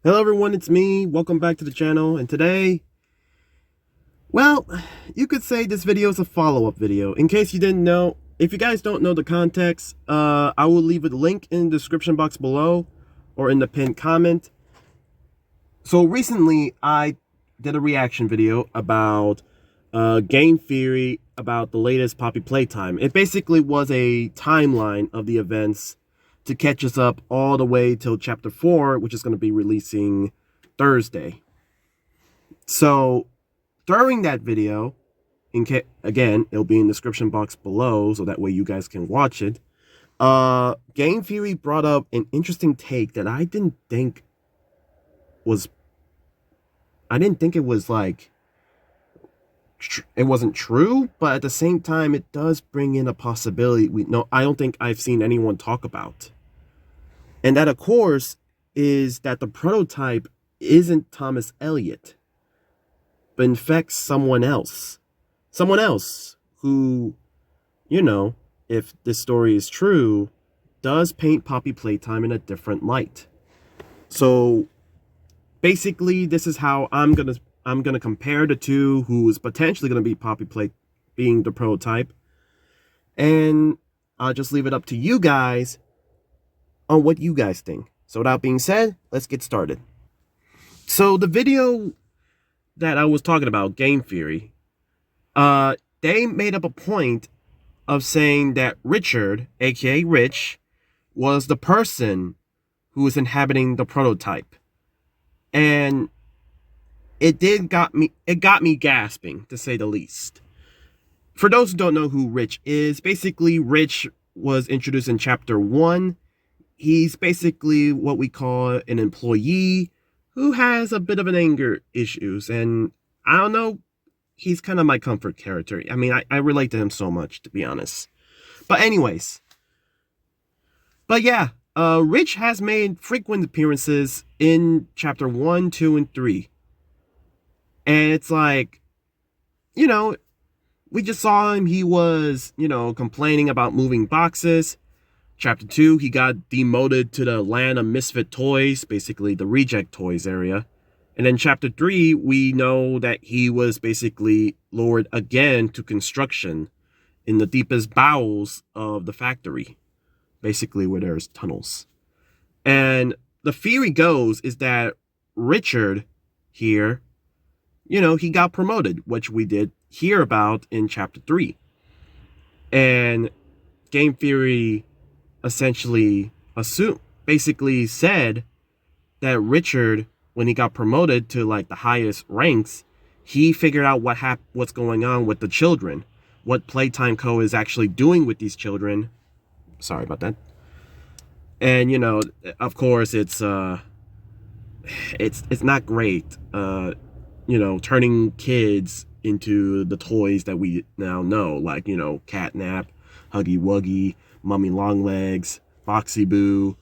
Hello everyone, it's me. Welcome back to the channel. And today, well, you could say this video is a follow-up video. In case you didn't know, if you guys don't know the context, I will leave a link in the description box below or in the pinned comment. So recently, I did a reaction video about game theory about the latest Poppy Playtime. It basically was a timeline of the events to catch us up all the way till chapter 4, which is going to be releasing Thursday. So during that video, again, it'll be in the description box below, so that way you guys can watch it. Game Theory brought up an interesting take that I didn't think it was like, it wasn't true, but at the same time, it does bring in a possibility I don't think I've seen anyone talk about. And that, of course, is that the prototype isn't Thomas Elliot, but in fact someone else. Someone else who, if this story is true, does paint Poppy Playtime in a different light. So basically, this is how I'm gonna compare the two, who is potentially gonna be being the prototype, and I'll just leave it up to you guys on what you guys think. So without being said, let's get started. So the video that I was talking about, Game Theory, they made up a point of saying that Richard, aka Rich, was the person who was inhabiting the prototype. And it got me gasping, to say the least. For those who don't know who Rich is, basically Rich was introduced in chapter 1. He's basically what we call an employee who has a bit of an anger issues. And I don't know, he's kind of my comfort character. I mean, I relate to him so much, to be honest. But anyways. But yeah, Rich has made frequent appearances in chapter 1, 2, and 3. And it's like, we just saw him. He was, complaining about moving boxes. Chapter 2, he got demoted to the land of misfit toys, basically the reject toys area. And then chapter 3, we know that he was basically lowered again to construction in the deepest bowels of the factory, basically where there's tunnels. And the theory goes is that Richard here, he got promoted, which we did hear about in chapter 3. And Game Theory essentially basically said that Richard, when he got promoted to like the highest ranks, he figured out what's going on with the children, what Playtime Co. is actually doing with these children. Sorry about that. And of course, it's not great. Turning kids into the toys that we now know, like, Catnap, Huggy Wuggy, Mummy Longlegs, Foxy Boo,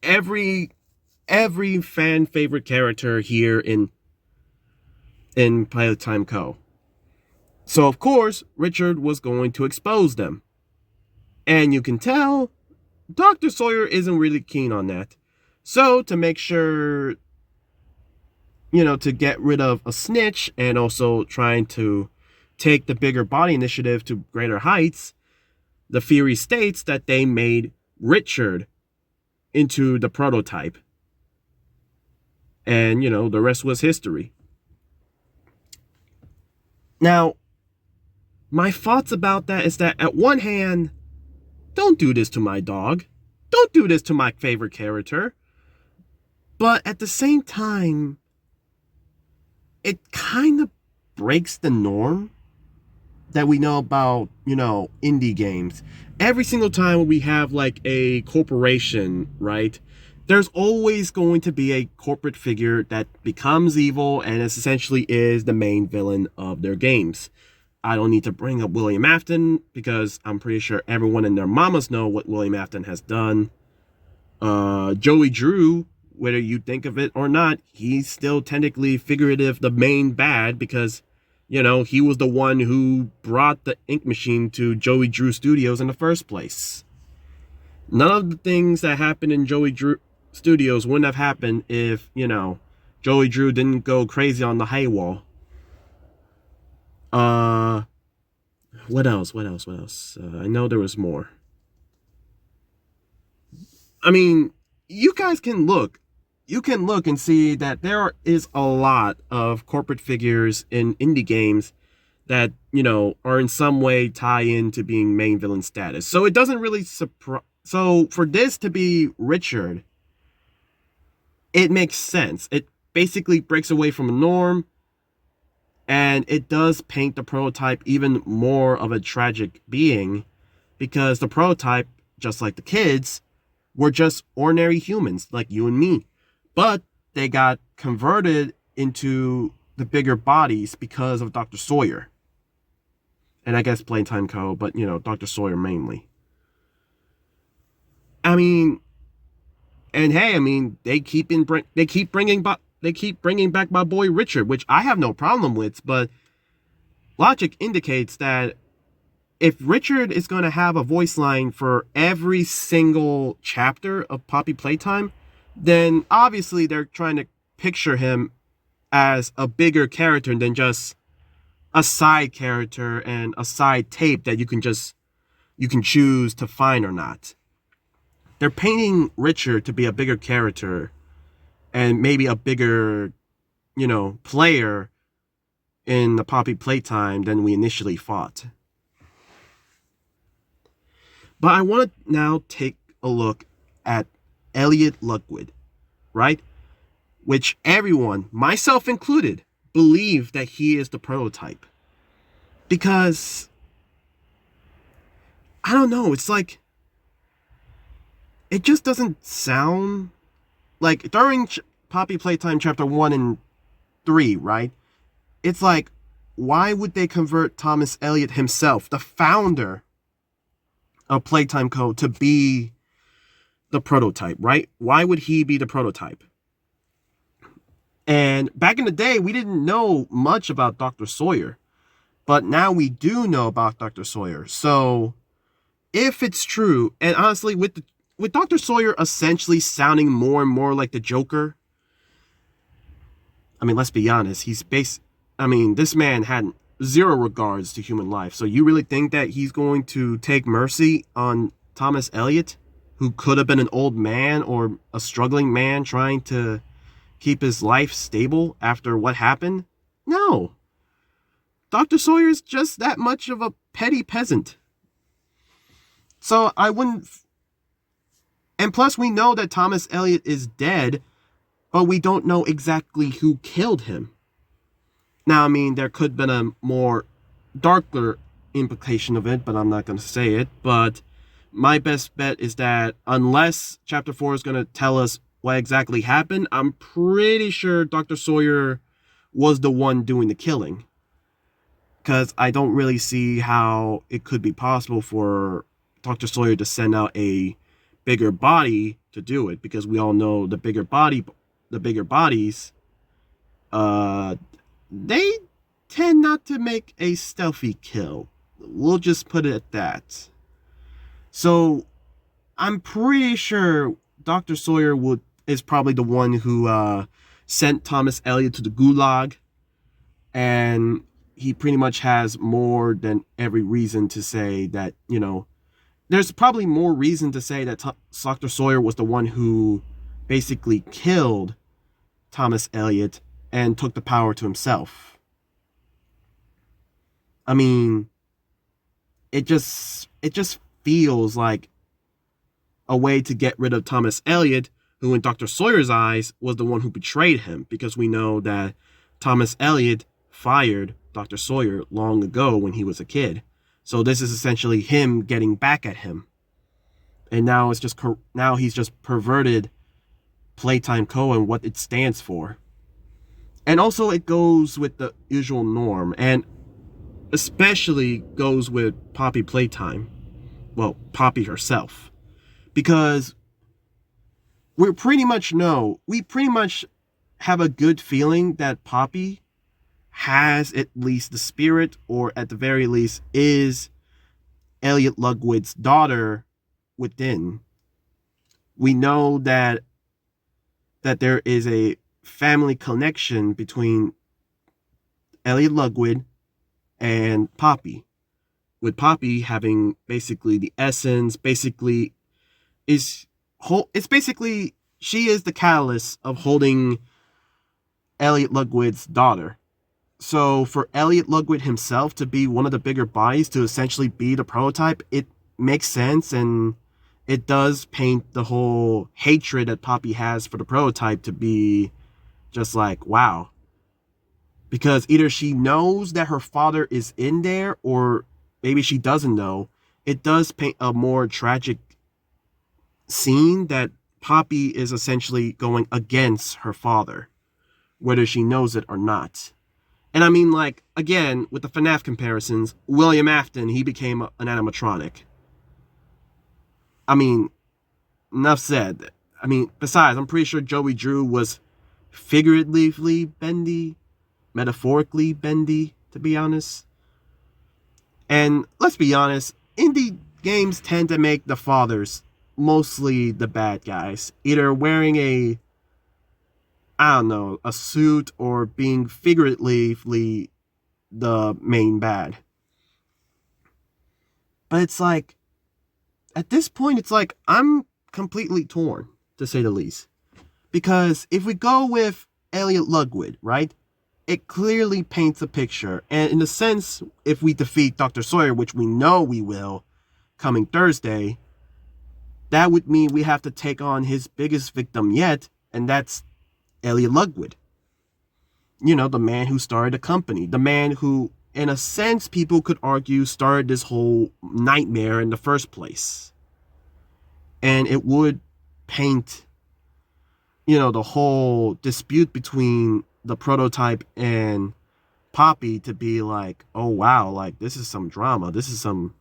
every fan favorite character here in Playtime Co. So of course, Richard was going to expose them. And you can tell Dr. Sawyer isn't really keen on that. So to make sure, to get rid of a snitch and also trying to take the bigger body initiative to greater heights, the theory states that they made Richard into the prototype. And, the rest was history. Now, my thoughts about that is that, at one hand, don't do this to my dog. Don't do this to my favorite character. But at the same time, it kind of breaks the norm that we know about, indie games. Every single time we have like a corporation, right? There's always going to be a corporate figure that becomes evil and essentially is the main villain of their games. I don't need to bring up William Afton because I'm pretty sure everyone and their mamas know what William Afton has done. Joey Drew, whether you think of it or not, he's still technically figurative the main bad because he was the one who brought the ink machine to Joey Drew Studios in the first place. None of the things that happened in Joey Drew Studios wouldn't have happened if, Joey Drew didn't go crazy on the Haywall. Uh, what else? What else? What else? I know there was more. I mean, you guys can look. You can look and see that there is a lot of corporate figures in indie games that, are in some way tie into being main villain status. So it doesn't really surprise. So for this to be Richard, it makes sense. It basically breaks away from a norm, and it does paint the prototype even more of a tragic being, because the prototype, just like the kids, were just ordinary humans like you and me. But they got converted into the bigger bodies because of Dr. Sawyer. And I guess Playtime Co., but, Dr. Sawyer mainly. I mean, and hey, they keep bringing back my boy Richard, which I have no problem with, but logic indicates that if Richard is going to have a voice line for every single chapter of Poppy Playtime, then obviously they're trying to picture him as a bigger character than just a side character and a side tape that you can choose to find or not. They're painting Richard to be a bigger character and maybe a bigger, player in the Poppy Playtime than we initially thought. But I want to now take a look at Elliot Ludwig, right? Which everyone, myself included, believe that he is the prototype. Because, I don't know, it's like, it just doesn't sound like during Poppy Playtime Chapter 1 and 3, right? It's like, why would they convert Thomas Elliot himself, the founder of Playtime Co., to be the prototype, right? Why would he be the prototype? And back in the day, we didn't know much about Dr. Sawyer. But now we do know about Dr. Sawyer. So, if it's true, and honestly, with Dr. Sawyer essentially sounding more and more like the Joker, let's be honest, this man had zero regards to human life. So you really think that he's going to take mercy on Thomas Elliot, who could have been an old man or a struggling man trying to keep his life stable after what happened? No. Dr. Sawyer is just that much of a petty peasant. So I wouldn't... And plus we know that Thomas Elliot is dead, but we don't know exactly who killed him. Now, there could have been a more darker implication of it, but I'm not going to say it. But my best bet is that unless Chapter 4 is going to tell us what exactly happened, I'm pretty sure Dr. Sawyer was the one doing the killing. Because I don't really see how it could be possible for Dr. Sawyer to send out a bigger body to do it. Because we all know the bigger bodies, they tend not to make a stealthy kill. We'll just put it at that. So, I'm pretty sure Dr. Sawyer is probably the one who sent Thomas Elliot to the gulag. And he pretty much has more than every reason to say that, there's probably more reason to say that Dr. Sawyer was the one who basically killed Thomas Elliot and took the power to himself. It just feels like a way to get rid of Thomas Elliot, who in Dr. Sawyer's eyes was the one who betrayed him, because we know that Thomas Elliot fired Dr. Sawyer long ago when he was a kid. So this is essentially him getting back at him. And now he's just perverted Playtime Co. and what it stands for. And also it goes with the usual norm, and especially goes with Poppy Playtime. Well, Poppy herself. Because we pretty much have a good feeling that Poppy has at least the spirit, or at the very least is Elliot Ludwig's daughter within. We know that that there is a family connection between Elliot Ludwig and Poppy, with Poppy having basically the essence, basically is it's basically she is the catalyst of holding Elliot Ludwig's daughter. So for Elliot Ludwig himself to be one of the bigger bodies, to essentially be the prototype, it makes sense, and it does paint the whole hatred that Poppy has for the prototype to be just like, wow. Because either she knows that her father is in there, or maybe she doesn't know. It does paint a more tragic scene that Poppy is essentially going against her father, whether she knows it or not. And I mean, like, again, with the FNAF comparisons, William Afton, he became an animatronic. I mean, enough said. I mean, besides, I'm pretty sure Joey Drew was figuratively bendy, metaphorically bendy, to be honest. And let's be honest, indie games tend to make the fathers mostly the bad guys, either wearing a suit, or being figuratively the main bad. But it's like, at this point, it's like, I'm completely torn, to say the least. Because if we go with Elliot Ludwig, right, it clearly paints a picture. And in a sense, if we defeat Dr. Sawyer, which we know we will, coming Thursday, that would mean we have to take on his biggest victim yet, and that's Elliot Ludwig. You know, the man who started the company. The man who, in a sense, people could argue started this whole nightmare in the first place. And it would paint, the whole dispute between the prototype and Poppy to be like, oh wow, like, this is some drama. This is some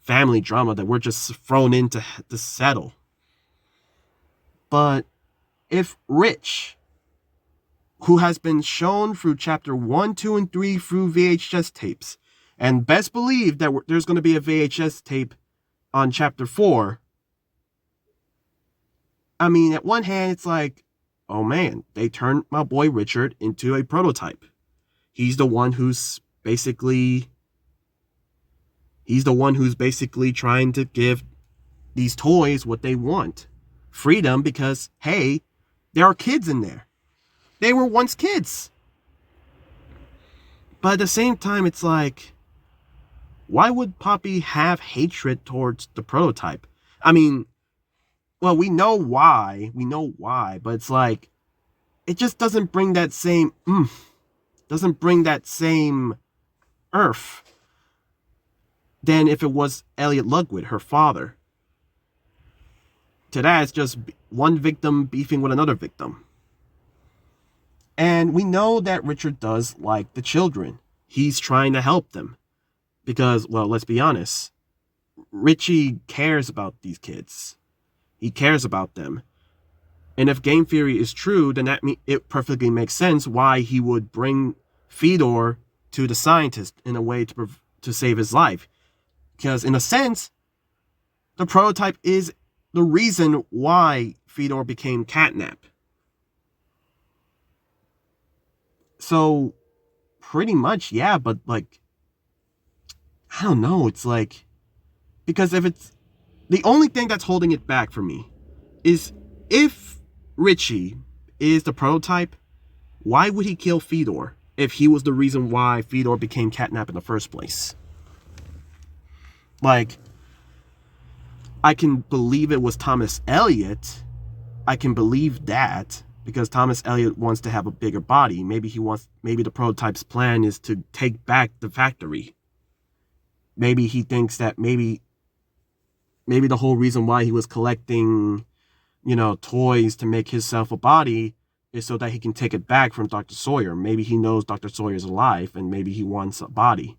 family drama that we're just thrown in to settle. But if Rich, who has been shown through chapter 1, 2, and 3 through VHS tapes, and best believe that there's going to be a VHS tape on chapter 4. I mean, at one hand, it's like, oh man, they turned my boy Richard into a prototype. He's the one who's basically trying to give these toys what they want. Freedom, because, hey, there are kids in there. They were once kids. But at the same time, it's like, why would Poppy have hatred towards the prototype? I mean, well, we know why, but it's like, it just doesn't bring that same doesn't bring that same earth than if it was Elliot Ludwig, her father. To that, it's just one victim beefing with another victim. And we know that Richard does like the children. He's trying to help them. Because, well, let's be honest, Richie cares about these kids. He cares about them. And if game theory is true, then it perfectly makes sense why he would bring Fedor to the scientist in a way to save his life. Because in a sense, the prototype is the reason why Fedor became catnap. So, pretty much, yeah, but like, I don't know, it's like, because if it's, the only thing that's holding it back for me is, if Richie is the prototype, why would he kill Fedor if he was the reason why Fedor became catnap in the first place? Like, I can believe it was Thomas Elliot. I can believe that, because Thomas Elliot wants to have a bigger body. Maybe the prototype's plan is to take back the factory. Maybe he thinks that maybe the whole reason why he was collecting, toys to make himself a body is so that he can take it back from Dr. Sawyer. Maybe he knows Dr. Sawyer's alive, and maybe he wants a body.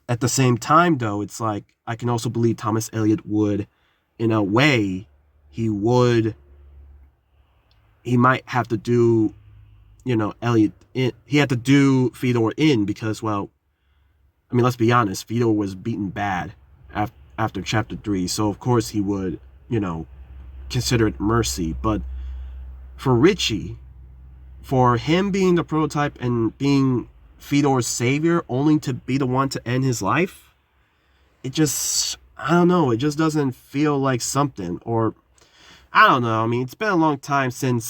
At the same time, though, it's like, I can also believe Thomas Elliot would, in a way, he might have to do, Elliot in. He had to do Fedor in because, well, I mean, let's be honest, Fedor was beaten bad after chapter 3. So, of course, he would, consider it mercy. But for Richie, for him being the prototype and being Fedor's savior, only to be the one to end his life, it just, I don't know, it just doesn't feel like something. Or, I don't know, I mean, it's been a long time since,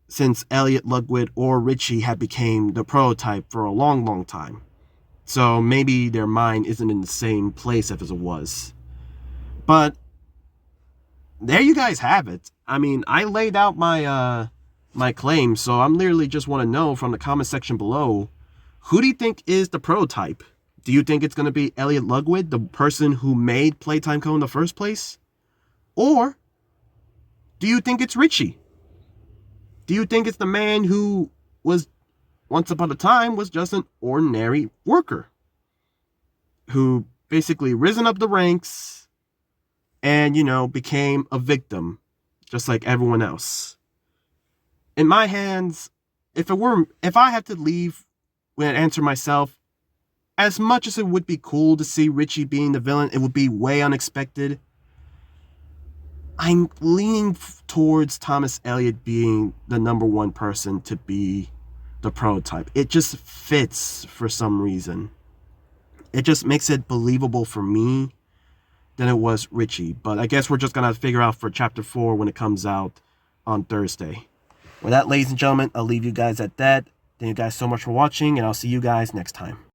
since Elliot Ludwig or Richie had became the prototype for a long, long time. So maybe their mind isn't in the same place as it was. But there you guys have it. I mean, I laid out my my claim, so I'm literally just want to know from the comment section below, who do you think is the prototype? Do you think it's going to be Elliot Ludwig, the person who made Playtime Co. in the first place? Or do you think it's Richie? Do you think it's the man who was, once upon a time, was just an ordinary worker? Who basically risen up the ranks and, became a victim, just like everyone else. In my hands, if I had to leave and answer myself, as much as it would be cool to see Richie being the villain, it would be way unexpected. I'm leaning towards Thomas Elliot being the number one person to be the prototype. It just fits for some reason. It just makes it believable for me than it was Richie. But I guess we're just going to figure out for Chapter 4 when it comes out on Thursday. With that, ladies and gentlemen, I'll leave you guys at that. Thank you guys so much for watching, and I'll see you guys next time.